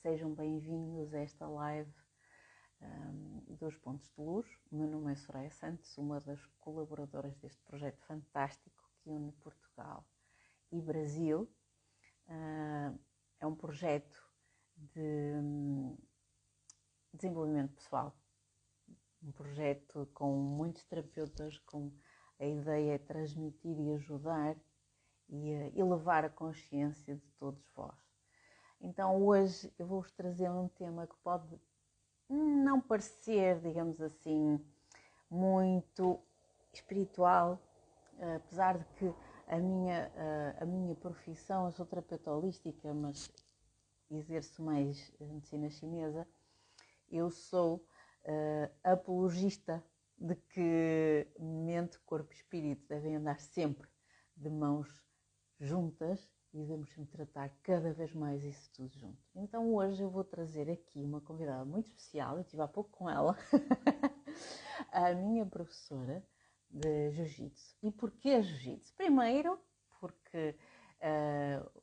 Sejam bem-vindos a esta live dos Pontos de Luz. O meu nome é Soraya Santos, uma das colaboradoras deste projeto fantástico que une Portugal e Brasil. É um projeto de desenvolvimento pessoal, um projeto com muitos terapeutas, com a ideia de transmitir e ajudar e elevar a consciência de todos vós. Então hoje eu vou-vos trazer um tema que pode não parecer, digamos assim, muito espiritual, apesar de que a minha profissão, eu sou terapeuta holística, mas exerço mais medicina chinesa. Eu sou apologista de que mente, corpo e espírito devem andar sempre de mãos juntas e devemos sempre tratar cada vez mais isso tudo junto. Então hoje eu vou trazer aqui uma convidada muito especial, eu estive há pouco com ela, a minha professora de Jiu-Jitsu. E porquê Jiu-Jitsu? Primeiro, porque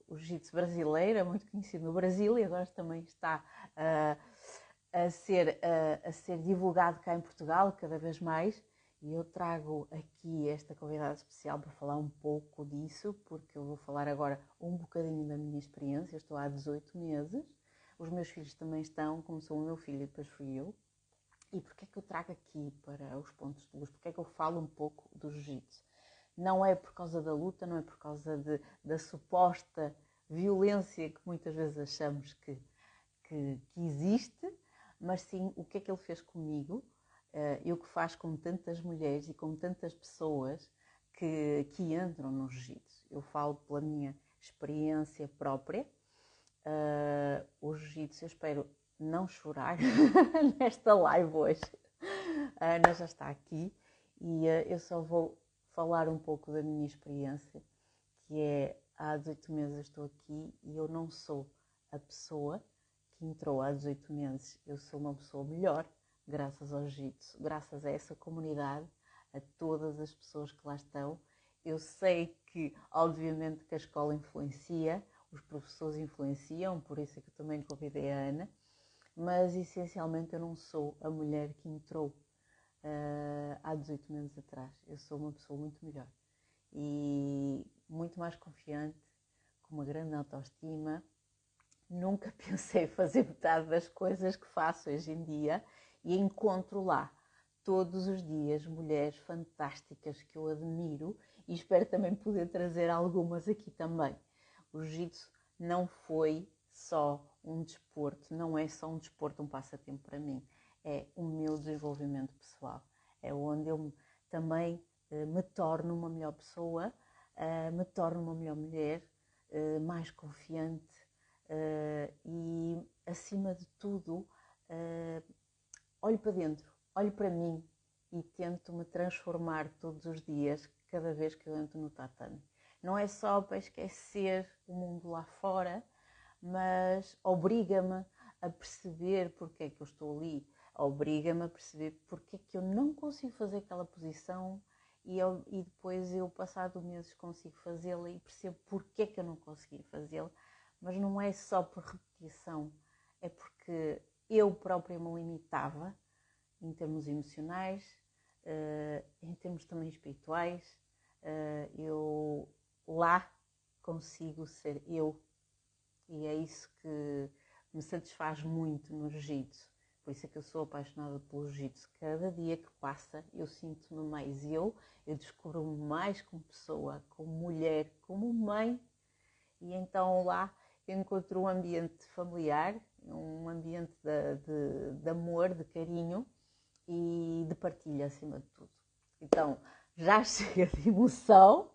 o Jiu-Jitsu brasileiro é muito conhecido no Brasil e agora também está a ser divulgado cá em Portugal cada vez mais. E eu trago aqui esta convidada especial para falar um pouco disso, porque eu vou falar agora um bocadinho da minha experiência. Eu estou há 18 meses, os meus filhos também estão, começou o meu filho e depois fui eu. E porquê é que eu trago aqui para os pontos de luz? Porquê é que eu falo um pouco do Jiu-Jitsu? Não é por causa da luta, não é por causa da suposta violência que muitas vezes achamos que existe, mas sim o que é que ele fez comigo, e o que faz com tantas mulheres e com tantas pessoas que entram no Jiu-Jitsu. Eu falo pela minha experiência própria. O Jiu-Jitsu, eu espero não chorar nesta live hoje. A Ana já está aqui e eu só vou falar um pouco da minha experiência, que é há 18 meses eu estou aqui e eu não sou a pessoa que entrou há 18 meses. Eu sou uma pessoa melhor, graças ao Jiu-Jitsu, graças a essa comunidade, a todas as pessoas que lá estão. Eu sei que, obviamente, que a escola influencia, os professores influenciam, por isso é que eu também convidei a Ana, mas essencialmente eu não sou a mulher que entrou há 18 meses atrás. Eu sou uma pessoa muito melhor e muito mais confiante, com uma grande autoestima. Nunca pensei fazer metade das coisas que faço hoje em dia e encontro lá todos os dias mulheres fantásticas que eu admiro e espero também poder trazer algumas aqui também. O Jiu-Jitsu não foi só um desporto, não é só um desporto, um passatempo para mim. É o meu desenvolvimento pessoal. É onde eu também me torno uma melhor pessoa, me torno uma melhor mulher, mais confiante, e acima de tudo olho para dentro, olho para mim e tento me transformar todos os dias, cada vez que eu entro no tatame. Não é só para esquecer o mundo lá fora, mas obriga-me a perceber porque é que eu estou ali, obriga-me a perceber porque é que eu não consigo fazer aquela posição e depois eu, passado meses, consigo fazê-la e percebo porque é que eu não consegui fazê-la. Mas não é só por repetição, é porque eu própria me limitava em termos emocionais, em termos também espirituais. Eu lá consigo ser eu e é isso que me satisfaz muito no Jiu-Jitsu. Por isso é que eu sou apaixonada pelo Jiu-Jitsu. Cada dia que passa eu sinto-me mais eu descubro-me mais como pessoa, como mulher, como mãe. E então lá eu encontro um ambiente familiar, um ambiente de amor, de carinho e de partilha acima de tudo. Então, já chega de emoção,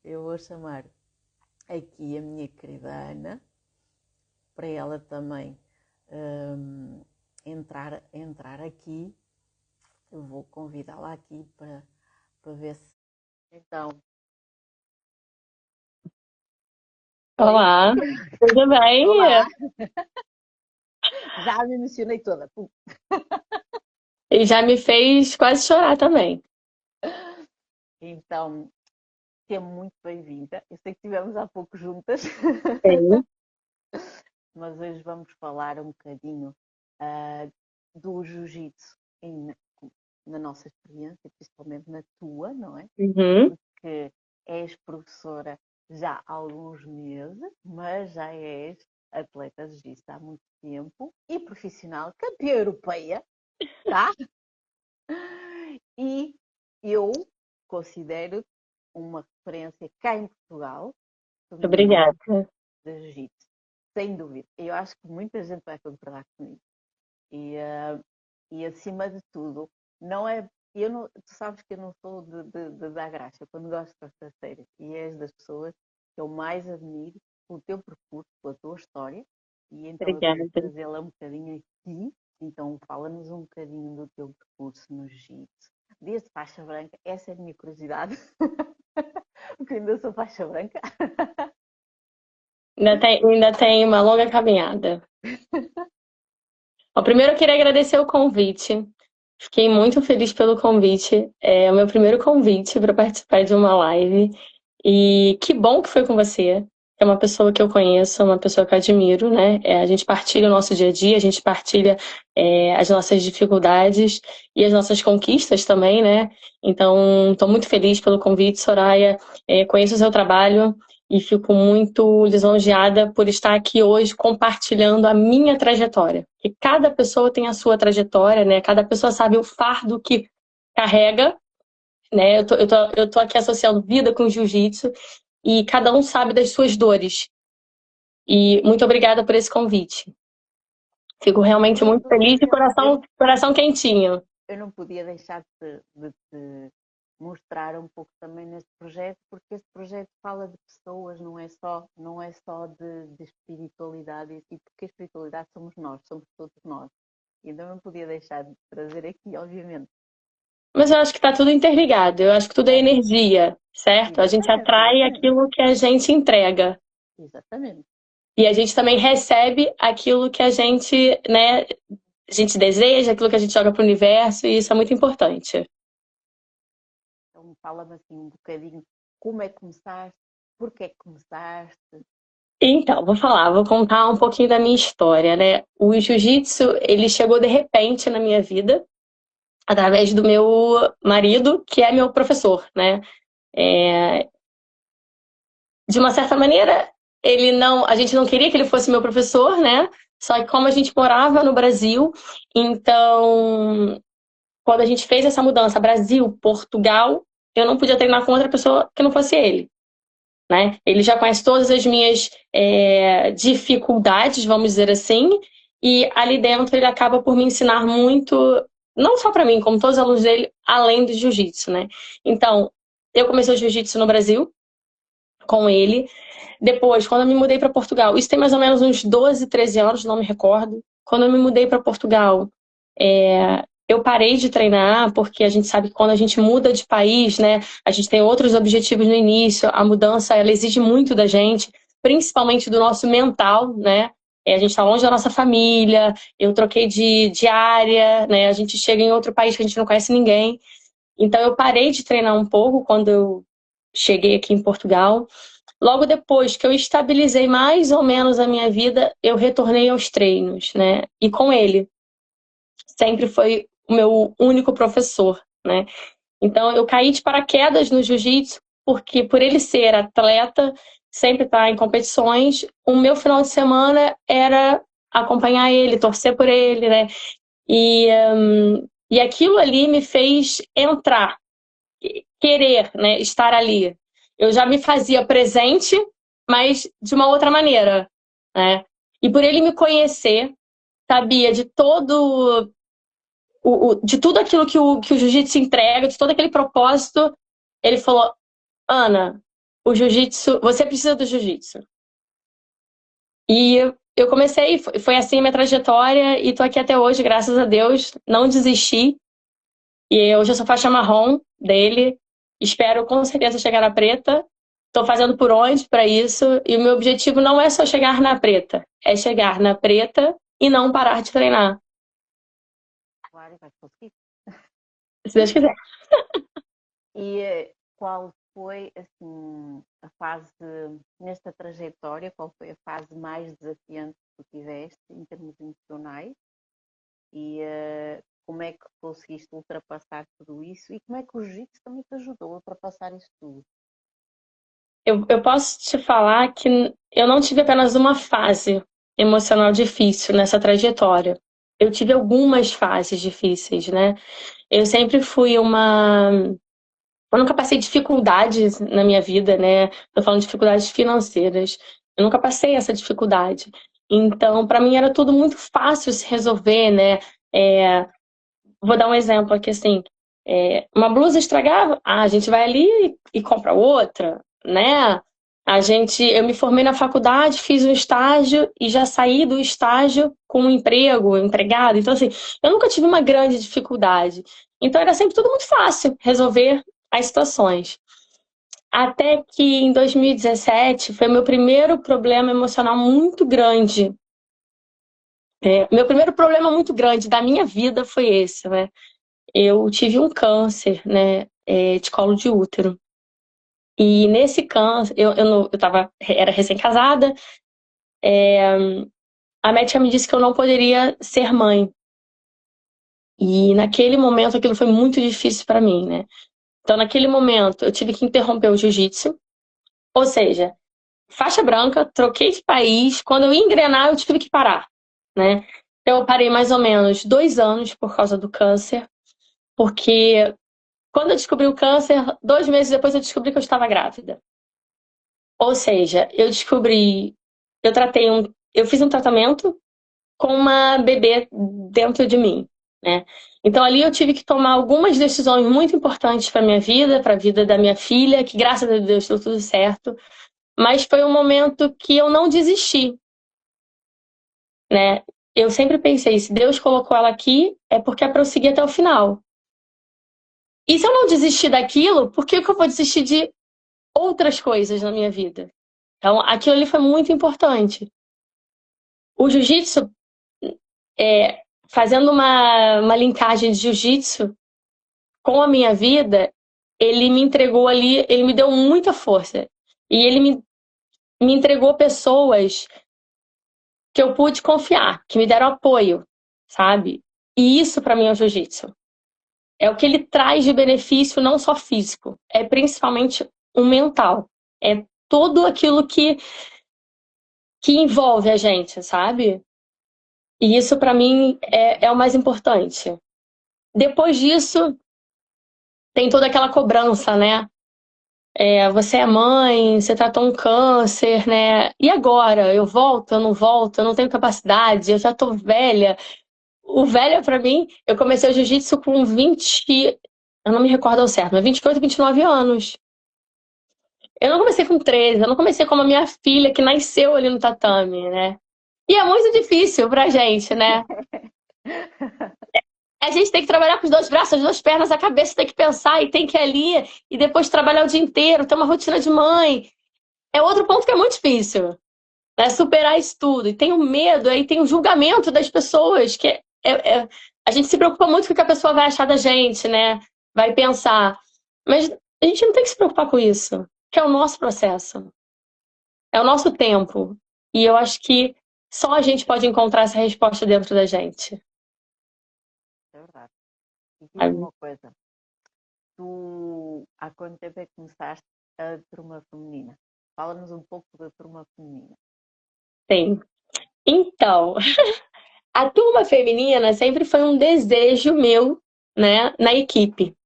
eu vou chamar aqui a minha querida Ana, para ela também entrar aqui. Eu vou convidá-la aqui para ver se... Então... Olá, tudo bem? Olá! Já me emocionei toda. E já me fez quase chorar também. Então, seja muito bem-vinda. Eu sei que estivemos há pouco juntas. Sim. mas hoje vamos falar um bocadinho ah, do jiu-jitsu na nossa experiência, principalmente na tua, não é? Uhum. Porque és professora já há alguns meses, mas já és atleta de jiu-jitsu há muito tempo e profissional, campeã europeia, tá? E eu considero uma referência cá em Portugal feminina Obrigada. de jiu-jitsu, sem dúvida. Eu acho que muita gente vai concordar comigo. E, e acima de tudo, não é. Eu não, tu sabes que eu não sou de dar graxa quando gosto desta série. E és das pessoas que eu mais admiro pelo teu percurso, pela tua história. E então eu quero Obrigada. trazê-la um bocadinho aqui. Então fala-nos um bocadinho do teu percurso no jiu-jitsu. Desde faixa branca, essa é a minha curiosidade. Porque ainda sou faixa branca. Ainda tem uma longa caminhada. Bom, primeiro eu queria agradecer o convite. Fiquei muito feliz pelo convite. É o meu primeiro convite para participar de uma live. E que bom que foi com você. É uma pessoa que eu conheço, uma pessoa que eu admiro, né? A gente partilha o nosso dia a dia, a gente partilha as nossas dificuldades e as nossas conquistas também, né? Então, estou muito feliz pelo convite, Soraya. Conheço o seu trabalho e fico muito lisonjeada por estar aqui hoje compartilhando a minha trajetória. Que cada pessoa tem a sua trajetória, né? Cada pessoa sabe o fardo que carrega, né? Eu tô aqui associando vida com jiu-jitsu e cada um sabe das suas dores. E muito obrigada por esse convite. Fico realmente muito feliz e coração quentinho. eu não podia deixar de te mostrar um pouco também neste projeto, porque este projeto fala de pessoas, não é só de espiritualidade, e porque a espiritualidade somos todos nós. Então não podia deixar de trazer aqui, obviamente. Mas eu acho que está tudo interligado. Eu acho que tudo é É, energia, certo? A gente exatamente, atrai exatamente, aquilo que a gente entrega. exatamente. E a gente também recebe aquilo que a gente, né, a gente deseja, aquilo que a gente joga para o universo, e isso é muito importante. Então fala-me assim um bocadinho como é que começaste, porque é que começaste. Então, vou contar um pouquinho da minha história, né? O jiu-jitsu, ele chegou de repente na minha vida, através do meu marido, que é meu professor, né? É, de uma certa maneira, a gente não queria que ele fosse meu professor, né? Só que como a gente morava no Brasil, então quando a gente fez essa mudança Brasil, Portugal, eu não podia treinar com outra pessoa que não fosse ele, né? Ele já conhece todas as minhas dificuldades, vamos dizer assim, e ali dentro ele acaba por me ensinar muito, não só para mim, como todos os alunos dele, além do jiu-jitsu, né? Então, eu comecei o jiu-jitsu no Brasil com ele. Depois, quando eu me mudei para Portugal, isso tem mais ou menos uns 12, 13 anos, não me recordo. Quando eu me mudei para Portugal, eu parei de treinar, porque a gente sabe que quando a gente muda de país, né, a gente tem outros objetivos no início, a mudança, ela exige muito da gente, principalmente do nosso mental, né? A gente está longe da nossa família, eu troquei de área, né? A gente chega em outro país que a gente não conhece ninguém. Então eu parei de treinar um pouco quando eu cheguei aqui em Portugal. Logo depois que eu estabilizei mais ou menos a minha vida, eu retornei aos treinos, né? E com ele, sempre foi o meu único professor, né? Então eu caí de paraquedas no jiu-jitsu, porque por ele ser atleta, sempre estar em competições, o meu final de semana era acompanhar ele, torcer por ele, né? E aquilo ali me fez entrar, querer, né, estar ali. Eu já me fazia presente, mas de uma outra maneira, né? E por ele me conhecer, sabia de todo de tudo aquilo que o jiu-jitsu entrega, de todo aquele propósito, ele falou: Ana, o jiu-jitsu, você precisa do jiu-jitsu. E eu comecei, foi assim a minha trajetória, e tô aqui até hoje, graças a Deus, não desisti. E hoje eu sou faixa marrom dele. Espero com certeza chegar na preta. Estou fazendo por onde para isso. E o meu objetivo não é só chegar na preta, é chegar na preta e não parar de treinar, Claro, vais conseguir. se Deus quiser. E qual foi, assim, a fase, nesta trajetória, qual foi a fase mais desafiante conseguiste ultrapassar tudo isso e como é que o jiu-jitsu também te ajudou a ultrapassar isso tudo? Eu posso te falar que eu não tive apenas uma fase emocional difícil nessa trajetória. Eu tive algumas fases difíceis, né? Eu sempre fui uma. Eu nunca passei dificuldades na minha vida, né? Tô falando de dificuldades financeiras. Eu nunca passei essa dificuldade. Então, para mim era tudo muito fácil se resolver, né? É, vou dar um exemplo aqui, assim, uma blusa estragava, a gente vai ali e compra outra, né? Eu me formei na faculdade, fiz um estágio e já saí do estágio com um emprego, empregado. Então, assim, eu nunca tive uma grande dificuldade. Então, era sempre tudo muito fácil resolver as situações. Até que em 2017 foi meu primeiro problema emocional muito grande. Meu primeiro problema muito grande da minha vida foi esse, né? Eu tive um câncer, né, de colo de útero. E nesse câncer, era recém-casada, a médica me disse que eu não poderia ser mãe. E naquele momento aquilo foi muito difícil para mim, né? Então, naquele momento, eu tive que interromper o jiu-jitsu, ou seja, faixa branca, troquei de país. Quando eu ia engrenar, eu tive que parar, né? Então, eu parei mais ou menos 2 anos por causa do câncer, porque quando eu descobri o câncer, 2 meses depois eu descobri que eu estava grávida. Ou seja, eu fiz um tratamento com uma bebê dentro de mim, né? Então ali eu tive que tomar algumas decisões muito importantes para minha vida, para a vida da minha filha, que graças a Deus deu tudo certo. Mas foi um momento que eu não desisti, né? Eu sempre pensei, se Deus colocou ela aqui, é porque é para eu seguir até o final. E se eu não desistir daquilo, por que que eu vou desistir de outras coisas na minha vida? Então, aquilo ali foi muito importante. O jiu-jitsu, fazendo uma linkagem de jiu-jitsu com a minha vida, ele me entregou ali, ele me deu muita força. E ele me entregou pessoas que eu pude confiar, que me deram apoio, sabe? E isso para mim é o jiu-jitsu. É o que ele traz de benefício, não só físico, é principalmente o mental. É tudo aquilo que envolve a gente, sabe? E isso para mim é o mais importante. Depois disso, tem toda aquela cobrança, né? Você é mãe, você tratou um câncer, né? E agora? Eu volto, eu não volto, eu não tenho capacidade, eu já tô velha. O velho, pra mim, eu comecei o jiu-jitsu com 20, eu não me recordo ao certo, mas 28, 29 anos. Eu não comecei com 13, eu não comecei como a minha filha, que nasceu ali no tatame, né? E é muito difícil pra gente, né? A gente tem que trabalhar com os dois braços, as duas pernas, a cabeça tem que pensar e tem que ir ali e depois trabalhar o dia inteiro, ter uma rotina de mãe. É outro ponto que é muito difícil, né? Superar isso tudo. E tem o medo, aí tem o julgamento das pessoas, a gente se preocupa muito com o que a pessoa vai achar da gente, né? Vai pensar. Mas a gente não tem que se preocupar com isso, que é o nosso processo, é o nosso tempo. E eu acho que só a gente pode encontrar essa resposta dentro da gente. É verdade. E diz-me uma coisa, tu há quanto tempo é que começaste a turma feminina? Fala-nos um pouco da turma feminina. Sim. Então, a turma feminina sempre foi um desejo meu, né, na equipe.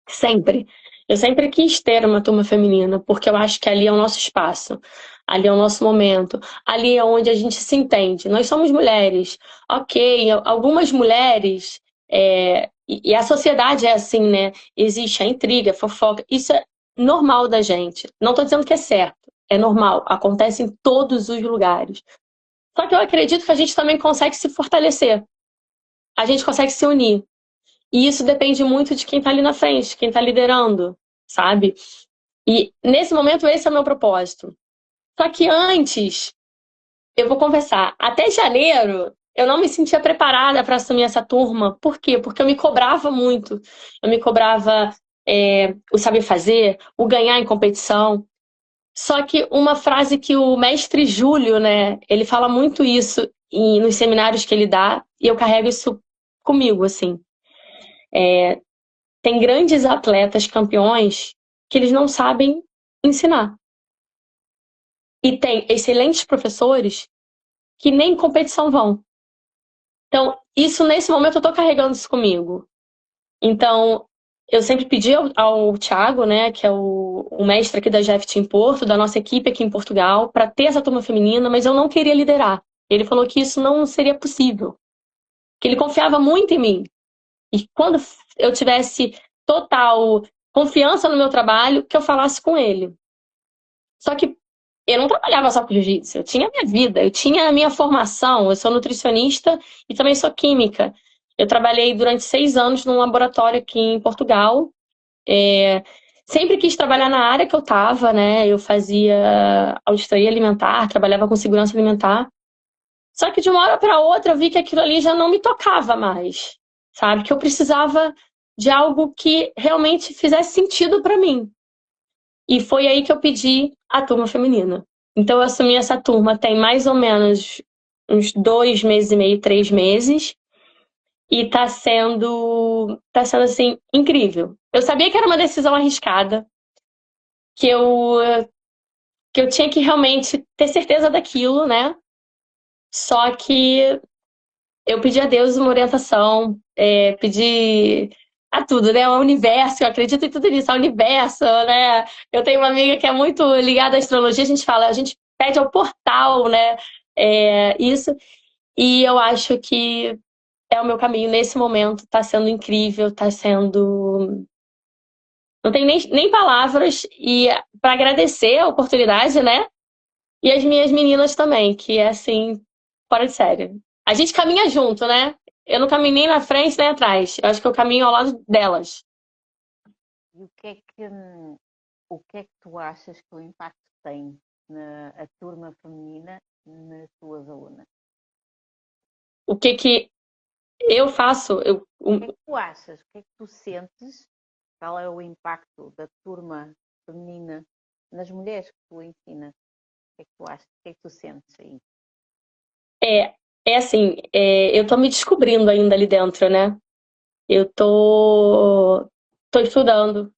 Sempre. Eu sempre quis ter uma turma feminina, porque eu acho que ali é o nosso espaço, ali é o nosso momento, ali é onde a gente se entende. Nós somos mulheres, ok, algumas mulheres, e a sociedade é assim, né? Existe a intriga, a fofoca, isso é normal da gente. Não estou dizendo que é certo, é normal, acontece em todos os lugares. Só que eu acredito que a gente também consegue se fortalecer, a gente consegue se unir. E isso depende muito de quem está ali na frente, quem está liderando, sabe? E nesse momento esse é o meu propósito. Só que antes, eu vou confessar, até janeiro eu não me sentia preparada para assumir essa turma. Por quê? Porque eu me cobrava muito. Eu me cobrava o saber fazer, o ganhar em competição. Só que uma frase que o mestre Júlio, né, ele fala muito isso nos seminários que ele dá, e eu carrego isso comigo, assim. Tem grandes atletas campeões que eles não sabem ensinar. E tem excelentes professores que nem em competição vão. Então, isso nesse momento eu tô carregando isso comigo. Então, eu sempre pedi ao Thiago, né, que é o mestre aqui da GF Team Porto, da nossa equipe aqui em Portugal, para ter essa turma feminina, mas eu não queria liderar. Ele falou que isso não seria possível, que ele confiava muito em mim. E quando eu tivesse total confiança no meu trabalho, que eu falasse com ele. Só que eu não trabalhava só com jiu-jitsu, eu tinha a minha vida, eu tinha a minha formação, eu sou nutricionista e também sou química. Eu trabalhei durante 6 anos num laboratório aqui em Portugal. Sempre quis trabalhar na área que eu estava, né? Eu fazia auditoria alimentar, trabalhava com segurança alimentar. Só que de uma hora para outra eu vi que aquilo ali já não me tocava mais, sabe? Que eu precisava de algo que realmente fizesse sentido para mim. E foi aí que eu pedi a turma feminina. Então eu assumi essa turma tem mais ou menos uns 2 meses e meio, 3 meses. E tá sendo assim, incrível. Eu sabia que era uma decisão arriscada, que eu, que eu tinha que realmente ter certeza daquilo, né? Só que eu pedi a Deus uma orientação, pedi a tudo, né? O universo, eu acredito em tudo isso, o universo, né? Eu tenho uma amiga que é muito ligada à astrologia, a gente pede ao portal, né? Isso, e eu acho que é o meu caminho nesse momento, tá sendo incrível, tá sendo. Não tenho nem palavras e para agradecer a oportunidade, né? E as minhas meninas também, que é assim, fora de série. A gente caminha junto, né? Eu não caminho nem na frente nem atrás. Eu acho que eu caminho ao lado delas. E o que é que tu achas que o impacto tem na a turma feminina nas tuas alunas? O que que eu faço? O que é que tu achas? O que é que tu sentes? Qual é o impacto da turma feminina nas mulheres que tu ensinas? O que é que tu achas? O que é que tu sentes aí? é, é assim, eu tô me descobrindo ainda ali dentro, né? Eu tô estudando,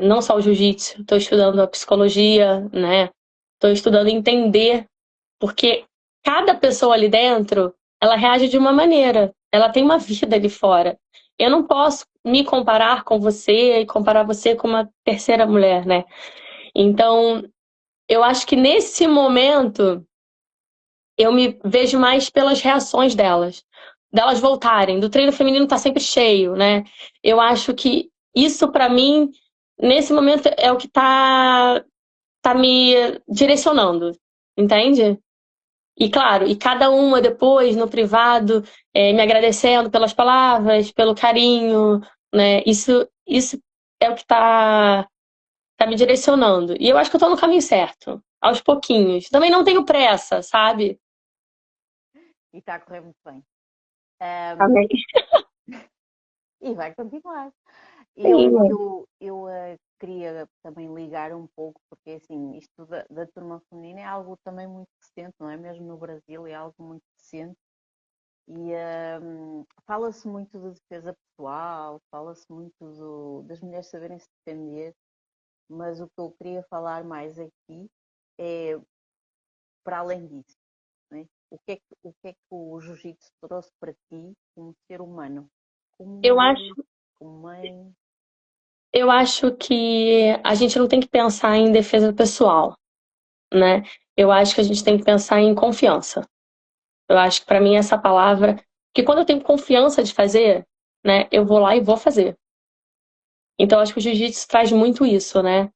não só o jiu-jitsu, tô estudando a psicologia, né? Tô estudando entender, porque cada pessoa ali dentro, ela reage de uma maneira, ela tem uma vida ali fora. Eu não posso me comparar com você e comparar você com uma terceira mulher, né? Então, eu acho que nesse momento eu me vejo mais pelas reações delas voltarem, do treino feminino tá sempre cheio, né? Eu acho que isso pra mim nesse momento é o que tá me direcionando, entende? E claro, e cada uma depois no privado me agradecendo pelas palavras, pelo carinho, né? Isso é o que tá me direcionando. E eu acho que eu tô no caminho certo, aos pouquinhos. Também não tenho pressa, sabe? E está a correr muito bem. Amém. E vai continuar. Sim. Eu queria também ligar um pouco, porque assim, isto da turma feminina é algo também muito recente, não é? Mesmo no Brasil é algo muito recente. E fala-se muito de defesa pessoal, fala-se muito das mulheres saberem se defender, mas o que eu queria falar mais aqui é para além disso, né? O que é que o jiu-jitsu trouxe para ti como ser humano, como Eu mulher, acho, como mãe? eu acho que a gente não tem que pensar em defesa pessoal, né? Eu acho que a gente tem que pensar em confiança. Eu acho que para mim essa palavra, que quando eu tenho confiança de fazer, né, eu vou lá e vou fazer. Então eu acho que o jiu-jitsu traz muito isso, né?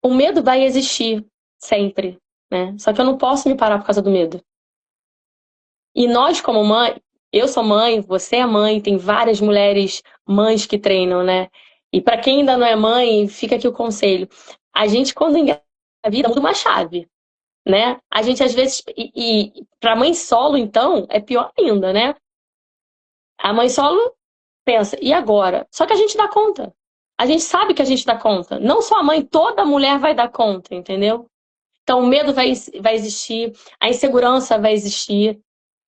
O medo vai existir sempre, né? Só que eu não posso me parar por causa do medo. E nós como mãe, eu sou mãe, você é mãe, tem várias mulheres mães que treinam, né? E para quem ainda não é mãe, fica aqui o conselho. A gente quando engravida muda uma chave, né? A gente às vezes e para mãe solo então é pior ainda, né? A mãe solo pensa, e agora? Só que a gente dá conta. A gente sabe que a gente dá conta. Não só a mãe, toda mulher vai dar conta, entendeu? Então o medo vai existir, a insegurança vai existir.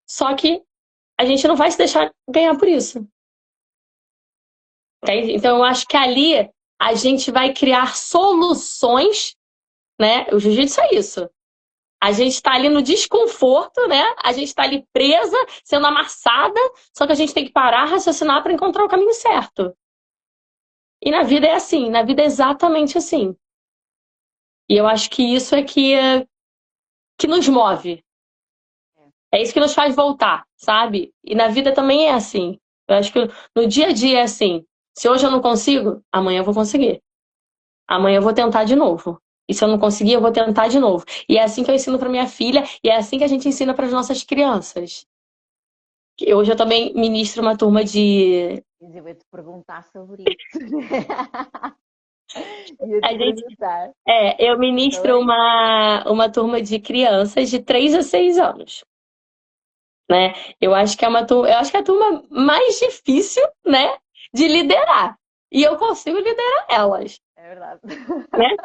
Só que a gente não vai se deixar ganhar por isso. Entende? Então, eu acho que ali a gente vai criar soluções, né? O jiu-jitsu é isso. A gente está ali no desconforto, né? A gente está ali presa, sendo amassada, só que a gente tem que parar, raciocinar para encontrar o caminho certo. E na vida é assim, na vida é exatamente assim. E eu acho que isso é que nos move. É isso que nos faz voltar, sabe? E na vida também é assim. Eu acho que no dia a dia é assim. Se hoje eu não consigo, amanhã eu vou conseguir. Amanhã eu vou tentar de novo. E se eu não conseguir, eu vou tentar de novo. E é assim que eu ensino para minha filha, e é assim que a gente ensina para as nossas crianças. Hoje eu também ministro uma turma de. Eu ia te perguntar sobre isso. Ia A te gente, perguntar. eu Então ministro é isso. uma turma de crianças de 3 a 6 anos. Né? Eu acho que é eu acho que é a turma mais difícil, né, de liderar. E eu consigo liderar elas, É verdade. né?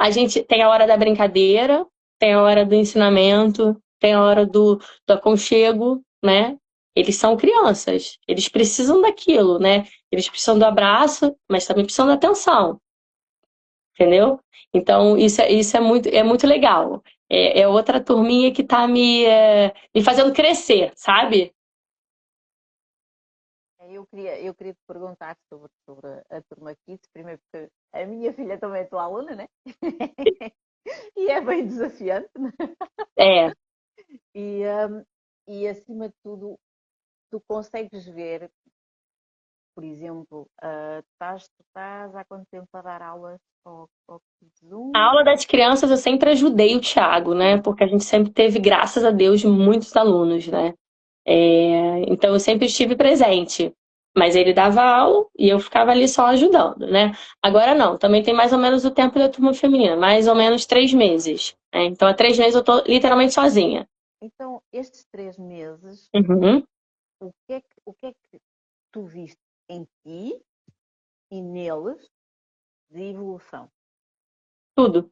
A gente tem a hora da brincadeira, tem a hora do ensinamento, tem a hora do aconchego, né? Eles são crianças, eles precisam daquilo, né? Eles precisam do abraço, mas também precisam da atenção, entendeu? Então, isso é muito legal. É outra turminha que está me fazendo crescer, sabe? Eu queria te perguntar sobre a turma Kids, primeiro porque a minha filha também é tua aluna, né? E é bem desafiante, né? É, E, e acima de tudo, tu consegues ver, por exemplo, tu estás há quanto tempo a dar aulas ao Kids a 1? aula das crianças eu sempre ajudei o Thiago, né? Porque a gente sempre teve, graças a Deus, muitos alunos, né? Então eu sempre estive presente. Mas ele dava aula e eu ficava ali só ajudando, né? Agora não, também tem mais ou menos o tempo da turma feminina, mais ou menos 3 meses. Né? Então há 3 meses eu tô literalmente sozinha. Então, estes 3 meses, Uhum, o que é que tu viste em ti e neles de evolução? tudo,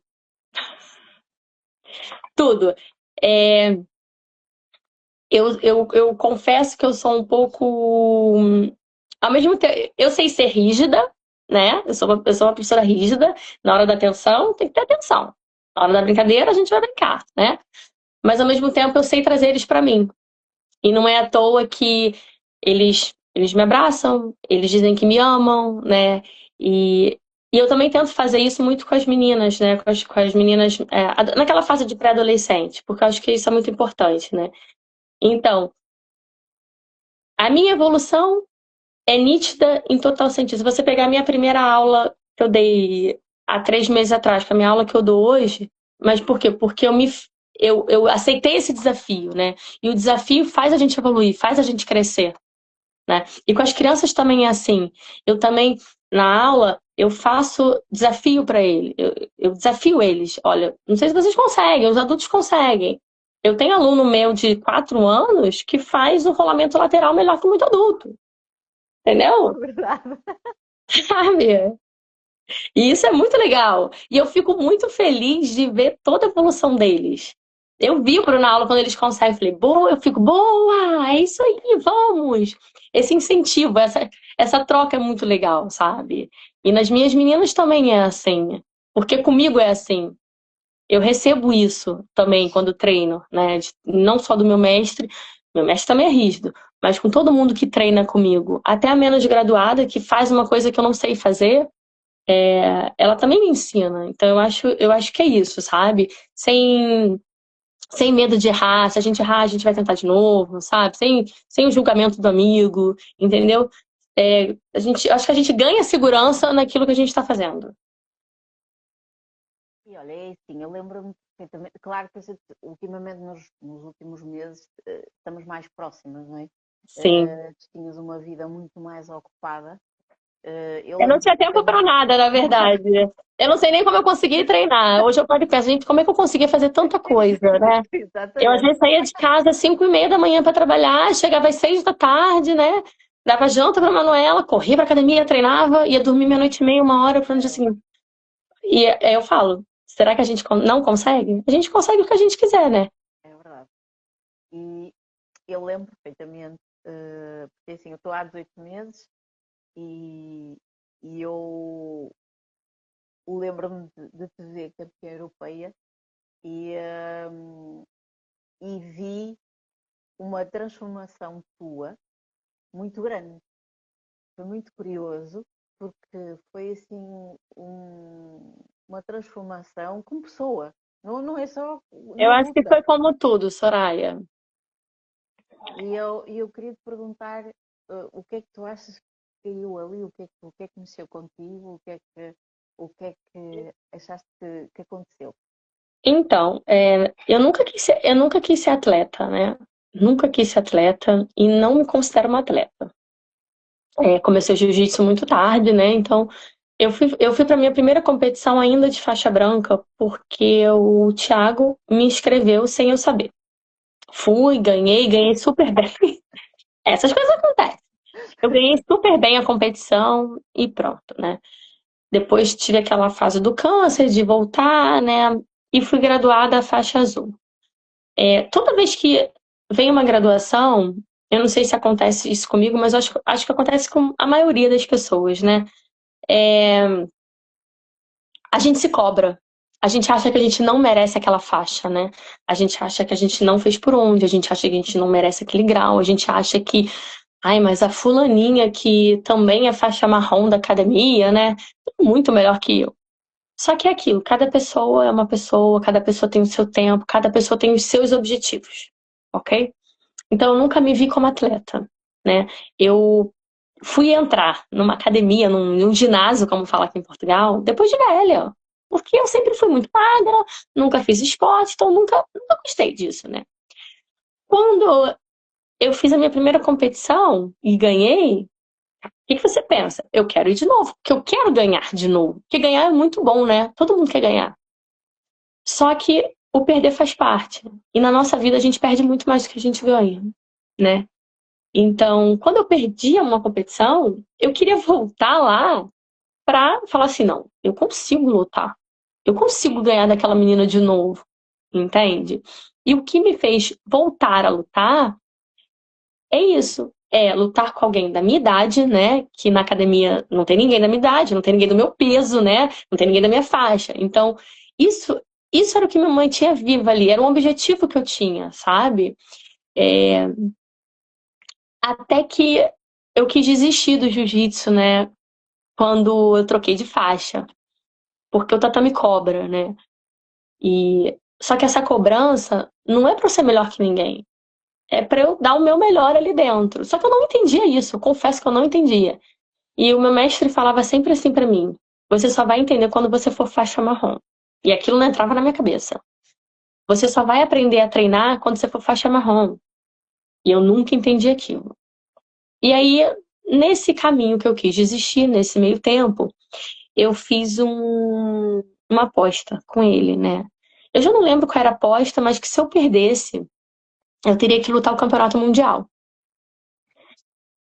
tudo. É, eu confesso que eu sou um pouco. Ao mesmo tempo, eu sei ser rígida, né? Eu sou uma pessoa rígida. Na hora da atenção, tem que ter atenção. Na hora da brincadeira, a gente vai brincar, né? Mas ao mesmo tempo, eu sei trazer eles para mim. E não é à toa que eles me abraçam, eles dizem que me amam, né? E eu também tento fazer isso muito com as meninas, né? Com as meninas, naquela fase de pré-adolescente, porque eu acho que isso é muito importante, né? Então, a minha evolução é nítida em total sentido. Se você pegar a minha primeira aula que eu dei há 3 meses atrás, com a minha aula que eu dou hoje, mas por quê? Porque eu aceitei esse desafio, né? E o desafio faz a gente evoluir, faz a gente crescer, né? E com as crianças também é assim. Eu também, na aula, eu faço desafio para eles. Eu desafio eles. Olha, não sei se vocês conseguem, os adultos conseguem. Eu tenho aluno meu de 4 anos que faz o rolamento lateral melhor que muito adulto. Entendeu? Verdade. Sabe? E isso é muito legal. E eu fico muito feliz de ver toda a evolução deles. Eu vibro na aula quando eles conseguem. Falei, boa, eu fico, boa, é isso aí, vamos. Esse incentivo, essa troca é muito legal, sabe? E nas minhas meninas também é assim. Porque comigo é assim. Eu recebo isso também quando treino, né? Não só do meu mestre também é rígido, mas com todo mundo que treina comigo. Até a menos graduada, que faz uma coisa que eu não sei fazer, ela também me ensina. Então eu acho que é isso, sabe? Sem medo de errar. Se a gente errar, a gente vai tentar de novo, sabe? Sem o julgamento do amigo, entendeu? Acho que a gente ganha segurança naquilo que a gente está fazendo. E olha, é assim, eu lembro-me perfeitamente, claro que ultimamente nos últimos meses estamos mais próximas, não é? Sim. Tu tinhas uma vida muito mais ocupada. Eu Eu não lembro tinha tempo para perfeitamente. nada, na verdade. Eu não sei nem como eu consegui treinar. Hoje eu paro e penso, gente, como é que eu conseguia fazer tanta coisa, né? Eu às Exatamente. vezes saía de casa às 5h30 da manhã para trabalhar, chegava às 6 da tarde, né? Dava janta para Manuela, corria para academia, treinava, ia dormir meia-noite e meia, 1 hora para no dia seguinte. E aí eu falo, será que a gente não consegue? A gente consegue o que a gente quiser, né? É verdade. E eu lembro perfeitamente. porque assim, eu estou há 18 meses e eu lembro-me de te ver campeã europeia e, e vi uma transformação tua muito grande. Foi muito curioso, porque foi assim uma transformação como pessoa. Não, não é só Eu na acho que luta. foi como tudo, Soraya. E eu queria te perguntar o que é que tu achas que caiu ali, o que é que mexeu contigo, o que é que achaste que aconteceu? Então, eu nunca quis ser atleta, né? Nunca quis ser atleta e não me considero uma atleta. Comecei o jiu-jitsu muito tarde, né? Então, eu fui para minha primeira competição ainda de faixa branca, porque o Thiago me inscreveu sem eu saber. Fui, ganhei super bem. Essas coisas acontecem. Eu ganhei super bem a competição e pronto, né? Depois tive aquela fase do câncer, de voltar, né? E fui graduada a faixa azul. Toda vez que vem uma graduação, eu não sei se acontece isso comigo, mas acho que acontece com a maioria das pessoas, né? A gente se cobra. A gente acha que a gente não merece aquela faixa, né? A gente acha que a gente não fez por onde, a gente acha que a gente não merece aquele grau, a gente acha que, ai, mas a fulaninha que também é faixa marrom da academia, né? Muito melhor que eu. Só que é aquilo, cada pessoa é uma pessoa, cada pessoa tem o seu tempo, cada pessoa tem os seus objetivos, ok? Então eu nunca me vi como atleta, né? Eu fui entrar numa academia, num ginásio, como fala aqui em Portugal, depois de velha. Porque eu sempre fui muito magra, nunca fiz esporte, então nunca gostei disso, né? Quando eu fiz a minha primeira competição e ganhei, o que você pensa? Eu quero ir de novo, porque eu quero ganhar de novo. Porque ganhar é muito bom, né? Todo mundo quer ganhar. Só que o perder faz parte. E na nossa vida a gente perde muito mais do que a gente ganha, né? Então, quando eu perdia uma competição, eu queria voltar lá para falar assim, não, eu consigo lutar. Eu consigo ganhar daquela menina de novo, entende? E o que me fez voltar a lutar é isso. É lutar com alguém da minha idade, né? Que na academia não tem ninguém da minha idade, não tem ninguém do meu peso, né? Não tem ninguém da minha faixa. Então, isso, isso era o que me mantinha viva ali, era um objetivo que eu tinha, sabe? É, até que eu quis desistir do jiu-jitsu, né? Quando eu troquei de faixa. Porque o tatame cobra, né? E só que essa cobrança não é para eu ser melhor que ninguém. É para eu dar o meu melhor ali dentro. Só que eu não entendia isso, eu confesso que eu não entendia. E o meu mestre falava sempre assim para mim: você só vai entender quando você for faixa marrom. E aquilo não entrava na minha cabeça. Você só vai aprender a treinar quando você for faixa marrom. E eu nunca entendi aquilo. E aí, nesse caminho que eu quis desistir, nesse meio tempo, eu fiz uma aposta com ele, né? Eu já não lembro qual era a aposta, mas que se eu perdesse, eu teria que lutar o campeonato mundial.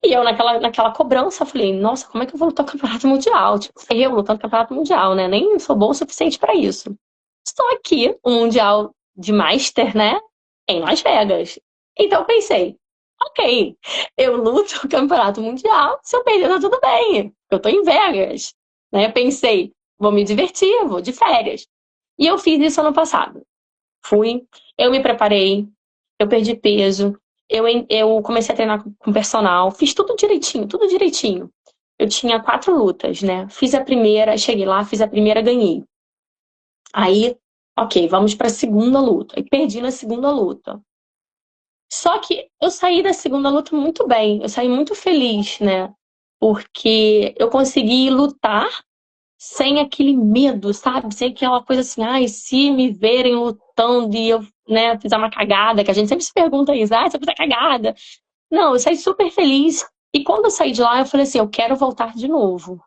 E eu, naquela cobrança, falei, nossa, como é que eu vou lutar o campeonato mundial? Tipo, eu lutando o campeonato mundial, né? Nem sou bom o suficiente para isso. Estou aqui, o mundial de Master, né? Em Las Vegas. Então eu pensei, ok, eu luto o campeonato mundial, se eu perder, tá tudo bem. Eu tô em Vegas, né? Eu pensei, vou me divertir, vou de férias. E eu fiz isso ano passado. Fui, eu me preparei, eu perdi peso, eu comecei a treinar com personal, fiz tudo direitinho, tudo direitinho. Eu tinha 4 lutas, né? Fiz a primeira, cheguei lá, fiz a primeira, ganhei. Aí, ok, vamos para a segunda luta. E perdi na segunda luta. Só que eu saí da segunda luta muito bem, eu saí muito feliz, né? Porque eu consegui lutar sem aquele medo, sabe? Sem aquela coisa assim, ai, se me verem lutando e eu, né, fizer uma cagada, que a gente sempre se pergunta isso, ah, se eu fizer cagada. Não, eu saí super feliz. E quando eu saí de lá, eu falei assim, eu quero voltar de novo.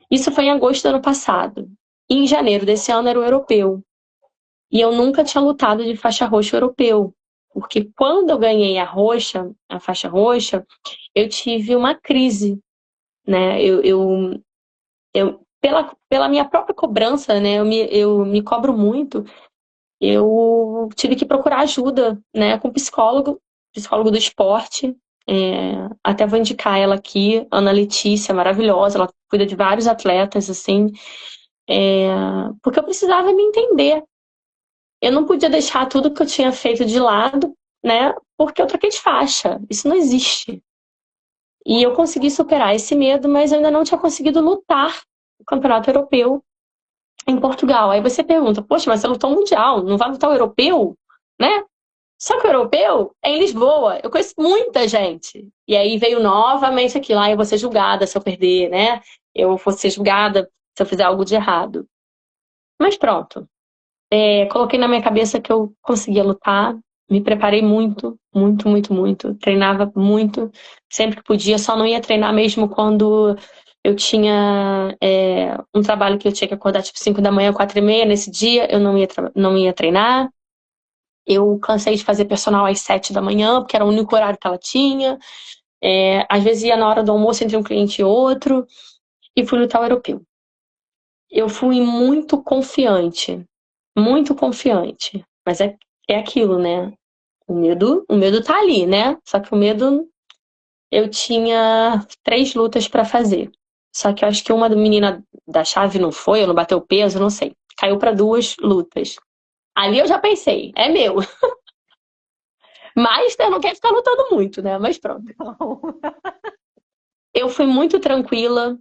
Isso foi em agosto do ano passado. E em janeiro desse ano era o europeu. E eu nunca tinha lutado de faixa roxa europeu. Porque quando eu ganhei a roxa, a faixa roxa, eu tive uma crise, né? Pela minha própria cobrança, né? Eu me cobro muito. Eu tive que procurar ajuda, né, com psicólogo psicólogo do esporte. Até vou indicar ela aqui, Ana Letícia, maravilhosa. Ela cuida de vários atletas, assim. Porque eu precisava me entender. Eu não podia deixar tudo que eu tinha feito de lado, né? Porque eu troquei de faixa. Isso não existe. E eu consegui superar esse medo, mas eu ainda não tinha conseguido lutar o campeonato europeu em Portugal. Aí você pergunta, poxa, mas você lutou o mundial, não vai lutar o europeu? Né? Só que o europeu é em Lisboa. Eu conheço muita gente. E aí veio novamente aquilo, eu vou ser julgada se eu perder, né? Eu vou ser julgada se eu fizer algo de errado. Mas pronto. Coloquei na minha cabeça que eu conseguia lutar. Me preparei muito, muito, muito, muito. Treinava muito, sempre que podia. Só não ia treinar mesmo quando eu tinha um trabalho que eu tinha que acordar tipo 5 da manhã, 4h30. Nesse dia eu não ia treinar. Eu cansei de fazer personal às 7 da manhã, porque era o único horário que ela tinha. Às vezes ia na hora do almoço entre um cliente e outro. E fui lutar o europeu. Eu fui muito confiante. Muito confiante. Mas é aquilo, né? O medo tá ali, né? Só que o medo, eu tinha 3 lutas pra fazer. Só que eu acho que uma menina da chave não foi, ou não bateu peso, não sei. Caiu pra 2 lutas. Ali eu já pensei, é meu. Mas eu não quero ficar lutando muito, né? Mas pronto. Eu fui muito tranquila.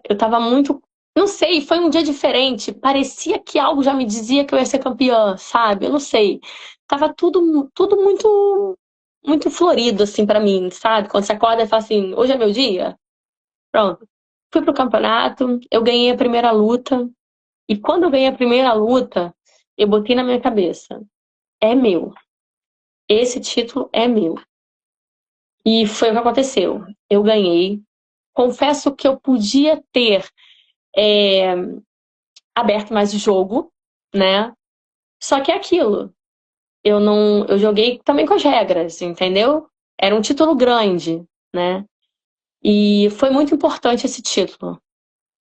Eu tava muito. Não sei, foi um dia diferente. Parecia que algo já me dizia que eu ia ser campeã, sabe? Eu não sei. Tava tudo muito, muito florido, assim, pra mim, sabe? Quando você acorda e fala assim: hoje é meu dia? Pronto. Fui pro campeonato, eu ganhei a primeira luta. E quando eu ganhei a primeira luta, eu botei na minha cabeça: é meu. Esse título é meu. E foi o que aconteceu. Eu ganhei. Confesso que eu podia ter aberto mais o jogo, né? Só que é aquilo. Eu joguei também com as regras, entendeu? Era um título grande, né? E foi muito importante esse título.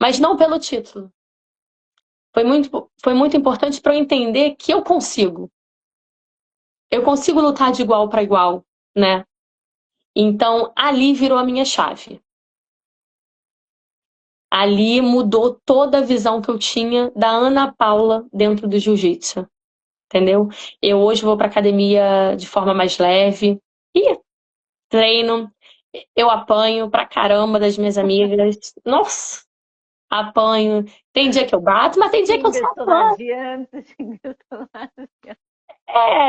Mas não pelo título. Foi muito importante para eu entender que eu consigo. Eu consigo lutar de igual para igual, né? Então, ali virou a minha chave. Ali mudou toda a visão que eu tinha da Ana Paula dentro do jiu-jitsu, entendeu? Eu hoje vou para academia de forma mais leve e treino. Eu apanho pra caramba das minhas amigas. Nossa, apanho. Tem dia que eu bato, mas tem dia que eu Xingas só toda a apanho. gente, xingas toda a gente.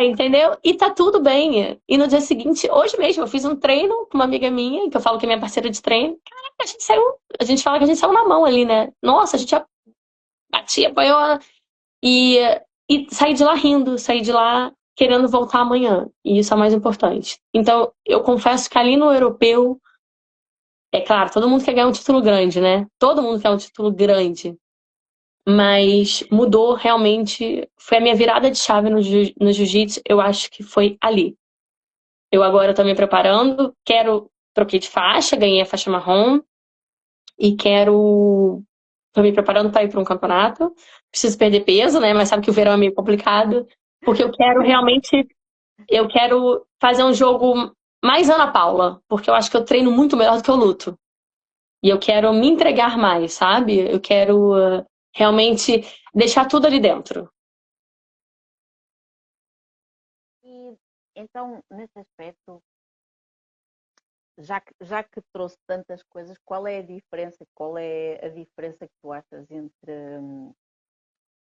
Entendeu? E tá tudo bem. E no dia seguinte, hoje mesmo, eu fiz um treino com uma amiga minha, que eu falo que é minha parceira de treino. Caraca, a gente fala que a gente saiu na mão ali, né? Nossa, a gente batia, apanhou e, e saí de lá rindo, saí de lá querendo voltar amanhã. E isso é o mais importante. Então, eu confesso que ali no europeu, é claro, todo mundo quer ganhar um título grande, né? Todo mundo quer um título grande. Mas mudou realmente. Foi a minha virada de chave no jiu-jitsu, eu acho que foi ali. Eu agora estou me preparando, troquei de faixa, ganhei a faixa marrom e estou me preparando para ir para um campeonato. Preciso perder peso, né? Mas sabe que o verão é meio complicado, porque eu quero fazer um jogo mais Ana Paula, porque eu acho que eu treino muito melhor do que eu luto. E eu quero me entregar mais, sabe? Eu quero realmente deixar tudo ali dentro. E então, nesse aspecto, já que trouxe tantas coisas, qual é a diferença? Qual é a diferença que tu achas entre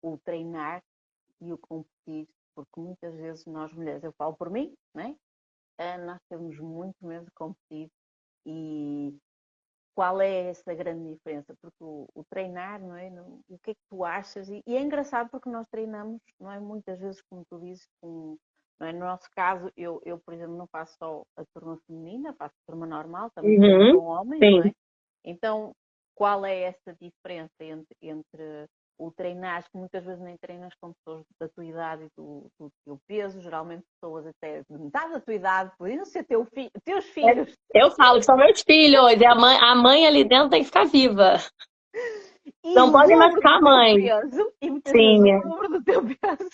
o treinar e o competir? Porque muitas vezes nós mulheres, eu falo por mim, né? Nós temos muito medo de competir e qual é essa grande diferença? Porque o treinar, não é? O que é que tu achas? E é engraçado porque nós treinamos, não é? Muitas vezes, como tu dizes, não é? No nosso caso, eu, por exemplo, não faço só a turma feminina, faço a turma normal, também treino Uhum, com homens, não sim. é? Então, qual é essa diferença entre o treinar, que muitas vezes nem treinas com pessoas da tua idade e do teu peso, geralmente pessoas até de metade da tua idade, podiam ser teus filhos. Eu falo que são meus filhos, e a mãe ali dentro tem que ficar viva. E Não o pode dobro machucar do a teu mãe. peso, e muitas vezes Sim. o dobro do teu peso.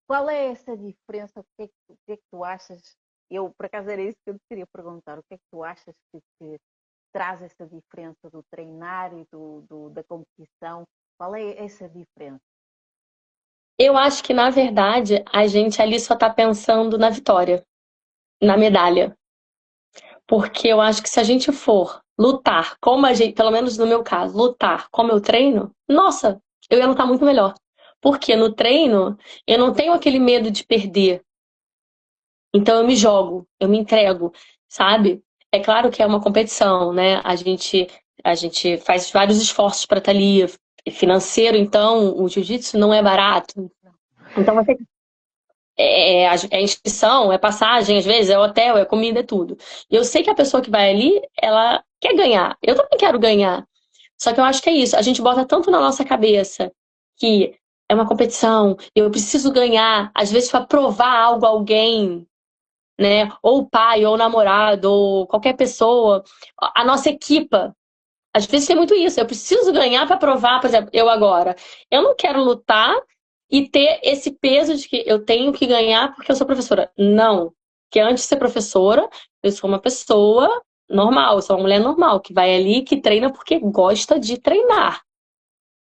Qual é essa diferença? O que é que tu achas? Eu, por acaso, era isso que eu te queria perguntar. O que é que tu achas que traz essa diferença do treinar e da competição? Qual é essa diferença? Eu acho que, na verdade, a gente ali só tá pensando na vitória, na medalha. Porque eu acho que se a gente for lutar como a gente, pelo menos no meu caso, lutar como eu treino, nossa, eu ia lutar muito melhor. Porque no treino eu não tenho aquele medo de perder. Então eu me jogo, eu me entrego, sabe? É claro que é uma competição, né? A gente faz vários esforços para estar ali. Financeiro, então, o jiu-jitsu não é barato. Então você é inscrição, é passagem, às vezes, é hotel, é comida, é tudo. E eu sei que a pessoa que vai ali, ela quer ganhar. Eu também quero ganhar. Só que eu acho que é isso. A gente bota tanto na nossa cabeça que é uma competição, eu preciso ganhar, às vezes para provar algo a alguém, né? Ou o pai, ou o namorado, ou qualquer pessoa. A nossa equipa. Às vezes tem muito isso. Eu preciso ganhar para provar, por exemplo, eu agora. Eu não quero lutar e ter esse peso de que eu tenho que ganhar porque eu sou professora. Não. Que antes de ser professora, eu sou uma pessoa normal, eu sou uma mulher normal, que vai ali, que treina porque gosta de treinar.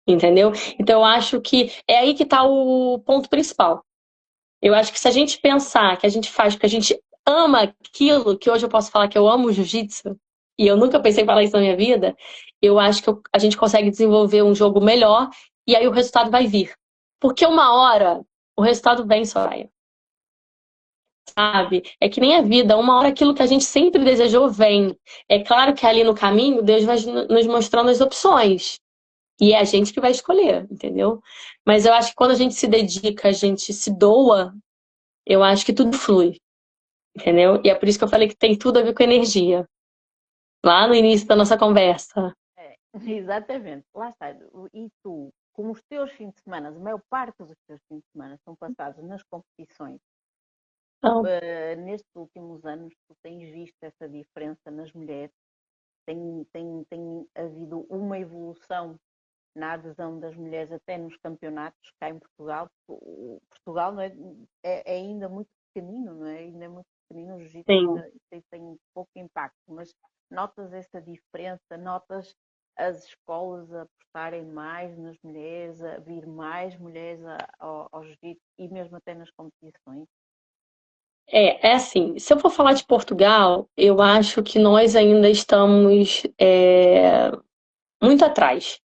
Entendeu? Então eu acho que é aí que está o ponto principal. Eu acho que se a gente pensar que a gente faz porque a gente ama aquilo, que hoje eu posso falar que eu amo jiu-jitsu, e eu nunca pensei em falar isso na minha vida, eu acho que a gente consegue desenvolver um jogo melhor e aí o resultado vai vir. Porque uma hora o resultado vem, Soraya, sabe? É que nem a vida, uma hora aquilo que a gente sempre desejou vem. É claro que ali no caminho Deus vai nos mostrando as opções. E é a gente que vai escolher, entendeu? Mas eu acho que quando a gente se dedica, a gente se doa, eu acho que tudo flui. Entendeu? E é por isso que eu falei que tem tudo a ver com energia. Lá no início da nossa conversa. É, exatamente, lá está. E tu, como os teus fins de semana, a maior parte dos teus fins de semana são passados nas competições, Então, nestes últimos anos tu tens visto essa diferença nas mulheres? Tem havido uma evolução na adesão das mulheres até nos campeonatos cá em Portugal. Portugal não é ainda muito pequenino, não é? Ainda é muito pequenino, o jiu-jitsu sim. ainda tem pouco impacto, mas notas essa diferença, notas as escolas a apostarem mais nas mulheres, a vir mais mulheres ao jiu-jitsu e mesmo até nas competições. É assim, se eu for falar de Portugal, eu acho que nós ainda estamos muito atrás,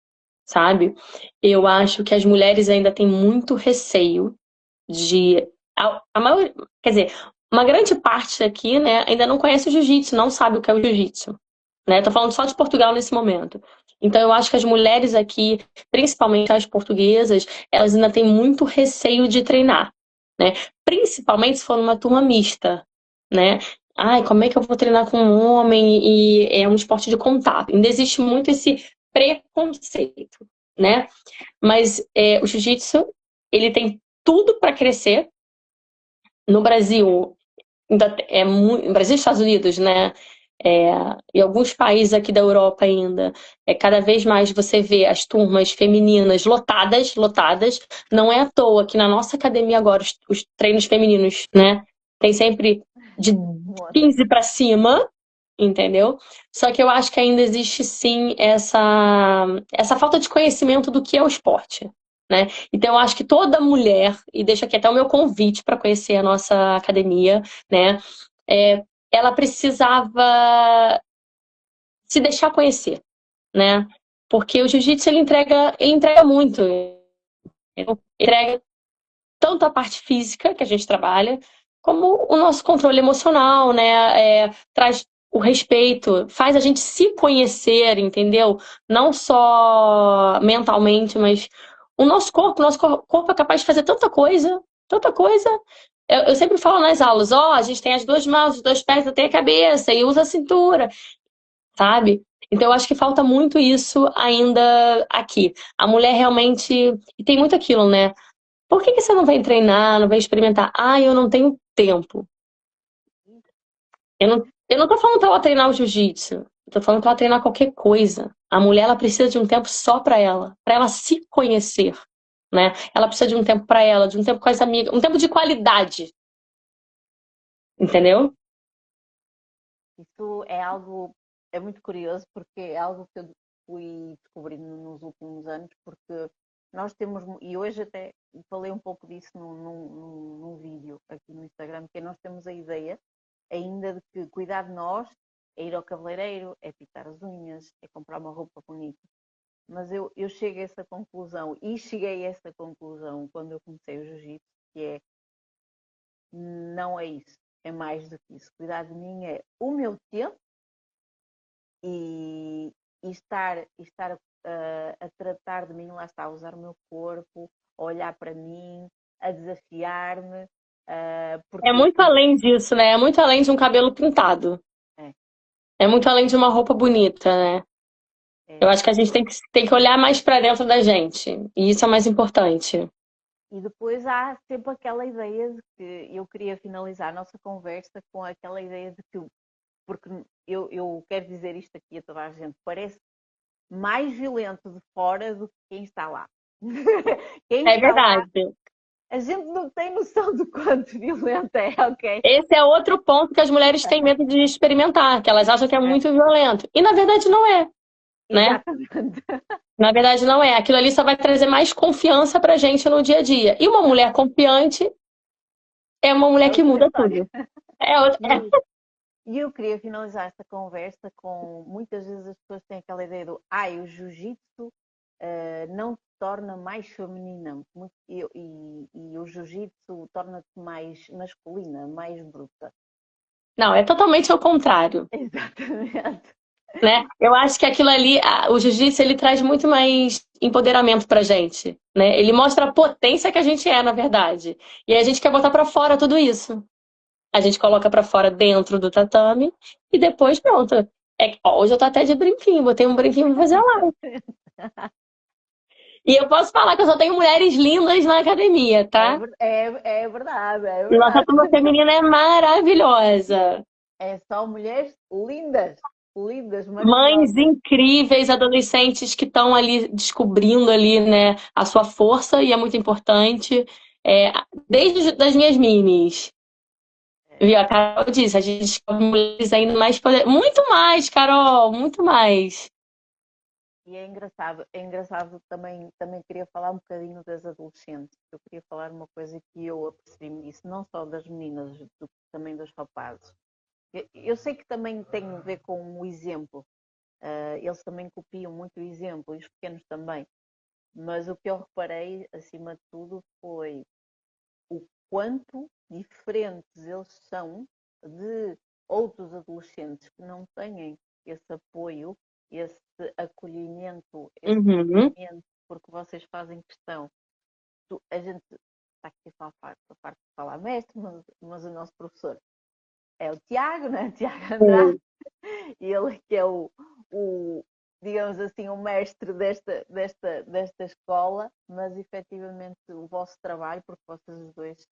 sabe? Eu acho que as mulheres ainda têm muito receio de. A maioria, quer dizer, uma grande parte aqui, né, ainda não conhece o jiu-jitsu, não sabe o que é o jiu-jitsu. Né? Tô falando só de Portugal nesse momento. Então eu acho que as mulheres aqui, principalmente as portuguesas, elas ainda têm muito receio de treinar, né? Principalmente se for numa turma mista, né? Ai, como é que eu vou treinar com um homem e é um esporte de contato? Ainda existe muito esse preconceito, né? Mas o jiu-jitsu, ele tem tudo para crescer. No Brasil, ainda no Brasil e Estados Unidos, né? É, e alguns países aqui da Europa ainda, cada vez mais você vê as turmas femininas lotadas, lotadas. Não é à toa que na nossa academia agora os treinos femininos, né? Tem sempre de 15 para cima, entendeu? Só que eu acho que ainda existe sim essa falta de conhecimento do que é o esporte. Né? Então, eu acho que toda mulher, e deixo aqui até o meu convite para conhecer a nossa academia, né? Ela precisava se deixar conhecer, né? Porque o jiu-jitsu ele entrega muito, ele entrega tanto a parte física que a gente trabalha, como o nosso controle emocional, né? Traz o respeito, faz a gente se conhecer, entendeu? Não só mentalmente, mas o nosso corpo é capaz de fazer tanta coisa, tanta coisa. Eu sempre falo nas aulas, a gente tem as duas mãos, os dois pés, até a cabeça, e usa a cintura, sabe? Então eu acho que falta muito isso ainda aqui. A mulher realmente. E tem muito aquilo, né? Por que você não vem treinar, não vem experimentar? Ah, eu não tenho tempo. Eu não tô falando pra ela treinar o jiu-jitsu. Eu tô falando pra ela treinar qualquer coisa. A mulher, ela precisa de um tempo só pra ela se conhecer. né? Ela precisa de um tempo para ela, de um tempo com as amigas, um tempo de qualidade, entendeu? Isso é algo, é muito curioso porque é algo que eu fui descobrindo nos últimos anos, porque nós temos, e hoje até falei um pouco disso num vídeo aqui no Instagram, que nós temos a ideia ainda de que cuidar de nós é ir ao cabeleireiro, é pintar as unhas, é comprar uma roupa bonita. Mas eu chego a essa conclusão, e cheguei a essa conclusão quando eu comecei o jiu-jitsu, que é, não é isso, é mais do que isso. Cuidar de mim é o meu tempo e estar a tratar de mim, lá está, a usar o meu corpo, a olhar para mim, a desafiar-me, É porque muito além disso, né? É muito além de um cabelo pintado. é, É muito além de uma roupa bonita, né? Eu é. acho que a gente tem que olhar mais para dentro da gente. E isso é mais importante. E depois há sempre aquela ideia de que eu queria finalizar a nossa conversa com aquela ideia de que, porque eu quero dizer isto aqui a toda a gente, parece mais violento de fora do que quem está lá. Quem É está lá, verdade. a gente não tem noção do quanto violento é, ok? Esse é outro ponto que as mulheres têm medo de experimentar, que elas acham que é É, muito violento. E na verdade não é, né? exatamente. Na verdade não é. Aquilo ali só vai trazer mais confiança pra gente no dia a dia. E uma mulher confiante é uma mulher É que outra muda história. tudo. É outra... E eu queria finalizar esta conversa com, muitas vezes as pessoas têm aquela ideia do, o jiu-jitsu não te torna mais feminina e o jiu-jitsu torna-te mais masculina, mais bruta. Não, é totalmente ao contrário, Exatamente. né? Eu acho que aquilo ali, o jiu-jitsu, ele traz muito mais empoderamento pra gente, né? Ele mostra a potência que a gente é, na verdade. E a gente quer botar pra fora tudo isso. A gente coloca pra fora dentro do tatame e depois pronto. Ó, hoje eu tô até de brinquinho, botei um brinquinho pra fazer lá. E eu posso falar que eu só tenho mulheres lindas na academia, tá? É verdade, é E nossa verdade. turma feminina é maravilhosa. É só mulheres lindas, lindas, Mães maravilhosas. incríveis, adolescentes que estão ali descobrindo ali, né, a sua força e é muito importante. É, desde das minhas minis. Viu? A Carol disse, a gente descobre mulheres ainda mais poder... Muito mais, Carol, muito mais. E é engraçado também queria falar um bocadinho das adolescentes. Eu queria falar uma coisa que eu apercebi-me disso, não só das meninas, também dos rapazes. Eu sei que também tem a ver com o exemplo. Eles também copiam muito o exemplo, e os pequenos também. Mas o que eu reparei, acima de tudo, foi o quanto diferentes eles são de outros adolescentes que não têm esse apoio, esse acolhimento, esse Uhum. seguimento, porque vocês fazem questão. A gente está aqui a parte de falar mestre, mas o nosso professor é o Tiago, né? Tiago Andrade, e ele que é o digamos assim, o mestre desta escola, mas efetivamente o vosso trabalho, porque vocês os dois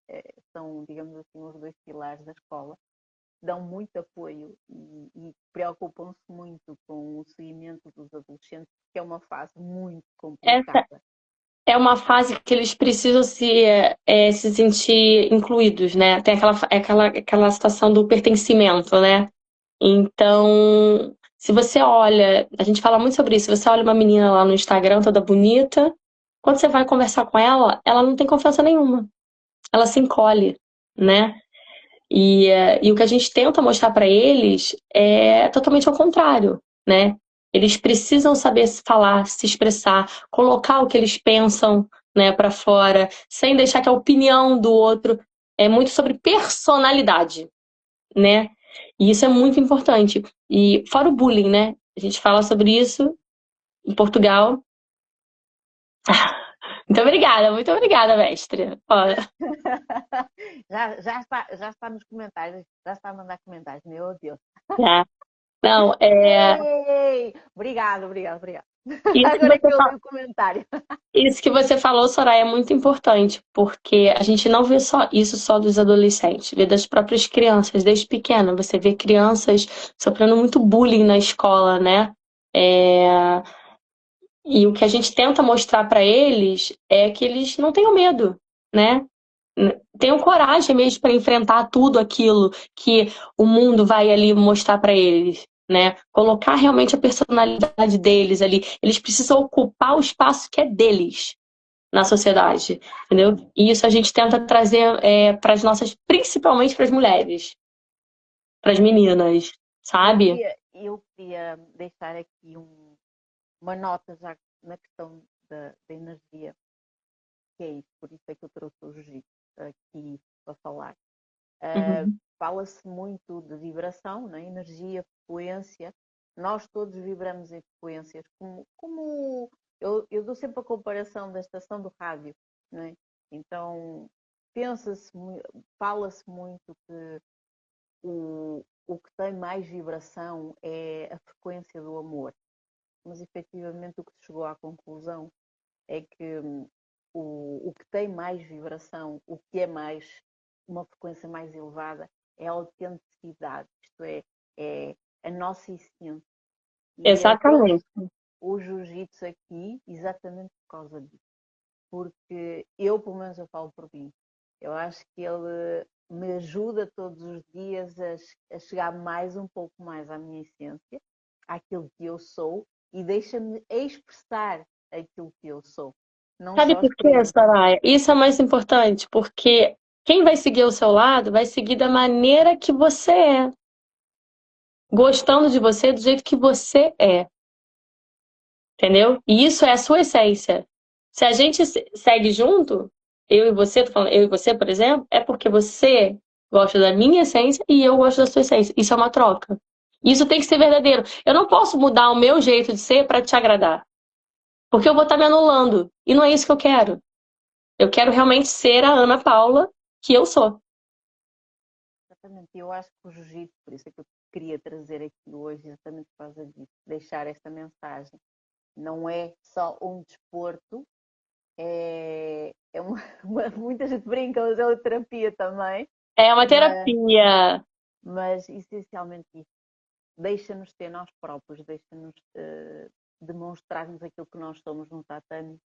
são, digamos assim, os dois pilares da escola, dão muito apoio e preocupam-se muito com o seguimento dos adolescentes, que é uma fase muito Essa complicada. é uma fase que eles precisam se sentir incluídos, né? Tem aquela situação do pertencimento, né? Então, se você olha, a gente fala muito sobre isso, se você olha uma menina lá no Instagram toda bonita, quando você vai conversar com ela não tem confiança nenhuma. Ela se encolhe, né? E o que a gente tenta mostrar para eles é totalmente ao contrário, né? Eles precisam saber se falar, se expressar, colocar o que eles pensam, né, para fora, sem deixar que a opinião do outro é muito sobre personalidade, né? E isso é muito importante. E fora o bullying, né? A gente fala sobre isso em Portugal. Muito obrigada, mestre. Ó, Já está nos comentários, já está a mandar comentários, meu Deus. já. Não, Ei! Obrigado, obrigado, obrigado. isso que Agora é você que eu li o comentário. Isso que você falou, Soraya, é muito importante, porque a gente não vê só isso só dos adolescentes, vê das próprias crianças, desde pequena. Você vê crianças sofrendo muito bullying na escola, né? É, E o que a gente tenta mostrar para eles é que eles não tenham medo, né? Tenham coragem mesmo para enfrentar tudo aquilo que o mundo vai ali mostrar para eles, né? Colocar realmente a personalidade deles ali. Eles precisam ocupar o espaço que é deles na sociedade, entendeu? E isso a gente tenta trazer para as nossas, principalmente para as mulheres, para as meninas, sabe? Eu queria deixar aqui uma nota já na questão da energia, que é isso, por isso é que eu trouxe o jiu-jitsu aqui para falar. Uhum. Fala-se muito de vibração, né? Energia, frequência. Nós todos vibramos em frequências. Como eu dou sempre a comparação da estação do rádio, né? Então, fala-se muito que o que tem mais vibração é a frequência do amor. Mas, efetivamente, o que se chegou à conclusão é que o que tem mais vibração, o que é mais uma frequência mais elevada, é a autenticidade, isto é a nossa essência. E eu trouxe Exatamente. o jiu-jitsu aqui exatamente por causa disso. Porque eu, pelo menos, eu falo por mim. Eu acho que ele me ajuda todos os dias a chegar um pouco mais à minha essência, àquilo que eu sou, e deixa-me expressar aquilo que eu sou. Não Sabe só por quê, experiência. Soraya? Isso é mais importante, porque quem vai seguir ao seu lado vai seguir da maneira que você é, gostando de você do jeito que você é, entendeu? E isso é a sua essência. Se a gente segue junto, eu e você, tô falando, eu e você, por exemplo, é porque você gosta da minha essência e eu gosto da sua essência. Isso é uma troca. Isso tem que ser verdadeiro. Eu não posso mudar o meu jeito de ser para te agradar, porque eu vou estar me anulando. E não é isso que eu quero. Eu quero realmente ser a Ana Paula que eu sou. Exatamente. Eu acho que o jiu-jitsu, por isso é que eu queria trazer aqui hoje, exatamente por causa disso, deixar esta mensagem. Não é só um desporto, muita gente brinca, mas é uma terapia também, É uma mas, terapia. mas essencialmente isso. Deixa-nos ser nós próprios, deixa-nos demonstrar-nos aquilo que nós somos no tatame,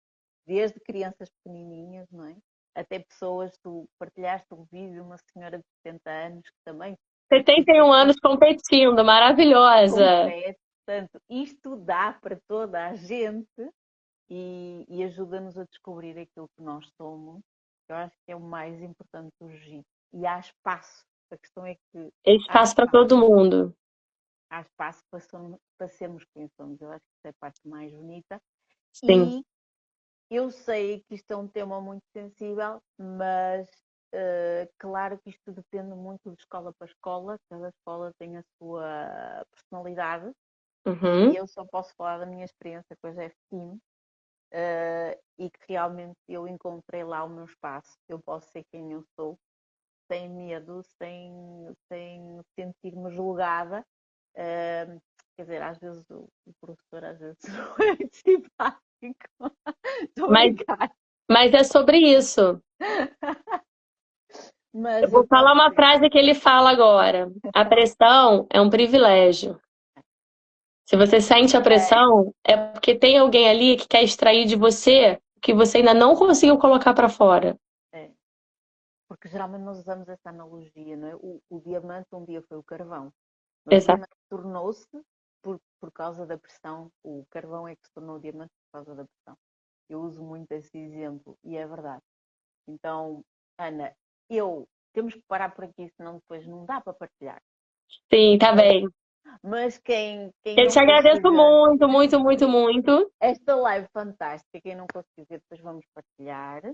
desde crianças pequenininhas, não é? Até pessoas, tu partilhaste um vídeo de uma senhora de 70 anos que também pratica 71 anos competindo, maravilhosa. compete. Portanto, isto dá para toda a gente e ajuda-nos a descobrir aquilo que nós somos. Eu acho que é o mais importante do jiu-jitsu. E há espaço. A questão é que É há espaço para espaço. todo mundo. Há espaço para sermos quem somos. Eu acho que isso é a parte mais bonita. Sim. E eu sei que isto é um tema muito sensível, mas claro que isto depende muito de escola para escola. Cada escola tem a sua personalidade. E Uhum. eu só posso falar da minha experiência com a Jeff Team, e que realmente eu encontrei lá o meu espaço. Eu posso ser quem eu sou, sem medo, sem sentir-me julgada. Quer dizer, às vezes o professor às vezes não é muito simpático. Estou a Mas, brincar. mas é sobre isso. Eu Mas eu vou falar posso uma ser. frase que ele fala agora. A pressão é um privilégio. Se você sente a É, pressão, é porque tem alguém ali que quer extrair de você o que você ainda não conseguiu colocar para fora. é. Porque geralmente nós usamos essa analogia, não é? O diamante um dia foi o carvão, mas o Exato. diamante tornou-se por causa da pressão. O carvão é que se tornou o diamante por causa da pressão. Eu uso muito esse exemplo e é verdade. Então, Ana, temos que parar por aqui, senão depois não dá para partilhar. Sim, tá Mas, bem. mas quem Eu não te agradeço consiga muito, muito, muito, muito. esta live fantástica, quem não conseguir ver, depois vamos partilhar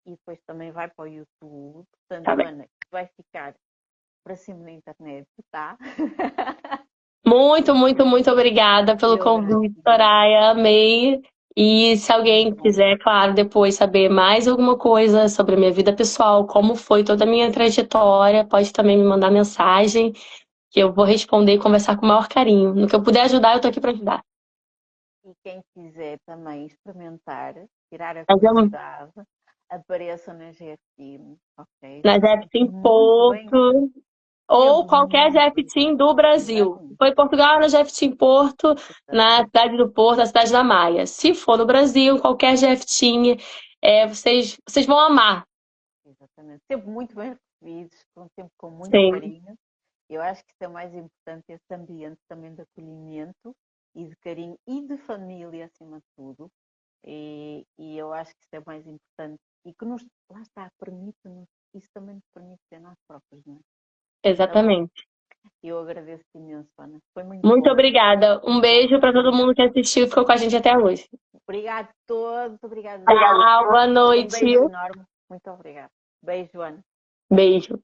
e depois também vai para o YouTube. Tá Portanto, bem. Ana, vai ficar para cima na internet, tá? Muito, muito, muito obrigada pelo Eu convite, agradeço. Soraya. Amei. E se Muito alguém bom. quiser, claro, depois saber mais alguma coisa sobre a minha vida pessoal, como foi toda a minha trajetória, pode também me mandar mensagem, que eu vou responder e conversar com o maior carinho. No que eu puder ajudar, eu tô aqui para ajudar. E quem quiser também experimentar, tirar a Mas eu, curiosidade, apareçam na GFM, ok? na São Jeff sempre Team muito bem, Porto, ou sempre qualquer muito Jeff bem. Team do Brasil. Exatamente. for em Portugal, na Jeftim Porto, na Exatamente. cidade do Porto, na cidade da Maia. Se for no Brasil, qualquer Jeftim, vocês vão amar. Exatamente. Sempre muito bem recebidos, sempre com muito Sim, carinho. Eu acho que isso é o mais importante, esse ambiente também de acolhimento e de carinho e de família, acima de tudo. E eu acho que isso é o mais importante e que nos, lá está, permite-nos, isso também nos permite ser nós próprios, não é? Então, exatamente. eu agradeço imenso, Ana. Foi muito Muito bom, obrigada. Um muito bom beijo para todo rever. mundo que assistiu e ficou com a gente até hoje. Obrigado a todos, obrigado mesmo. Tchau, boa Um noite. beijo enorme. Muito obrigada. Beijo, Ana. Beijo.